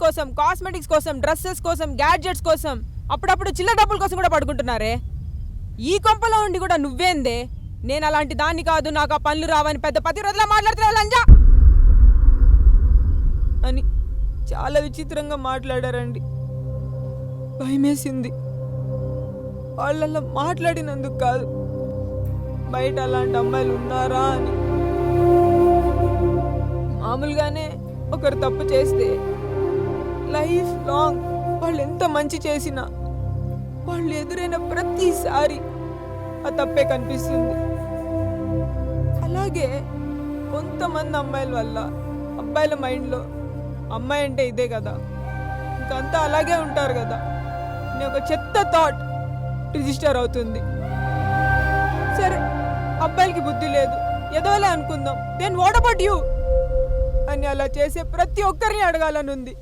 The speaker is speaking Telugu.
కోసం, కాస్మెటిక్స్ కోసం, డ్రెస్సెస్ కోసం, గ్యాడ్జెట్స్ కోసం, అప్పుడప్పుడు చిల్లర డబ్బుల కోసం కూడా పడుకుంటున్నారే. ఈ కొంపలో ఉండి కూడా నువ్వేందే నేను అలాంటి దాన్ని కాదు, నాకు ఆ పనులు రావని పెద్ద పతివ్రతలా మాట్లాడుతున్నావు లంజా అని చాలా విచిత్రంగా మాట్లాడారండి. భయమేసింది. వాళ్ళల్లో మాట్లాడినందుకు కాదు, బయట అలాంటి అమ్మాయిలు ఉన్నారా అని. మామూలుగానే ఒకరు తప్పు చేస్తే లైఫ్ లాంగ్ వాళ్ళు ఎంత మంచి చేసినా వాళ్ళు ఎదురైన ప్రతిసారి ఆ తప్పే కనిపిస్తుంది. అలాగే కొంతమంది అమ్మాయిల వల్ల అబ్బాయిల మైండ్లో అమ్మాయి అంటే ఇదే కదా, ఇంకంతా అలాగే ఉంటారు కదా అని ఒక చెత్త థాట్ రిజిస్టర్ అవుతుంది. సరే, అబ్బాయిలకి బుద్ధి లేదు, ఎదోలే అనుకుందాం, దెన్ వాట్ అబౌట్ యూ అని అలా చేసే ప్రతి ఒక్కరిని అడగాలనుంది.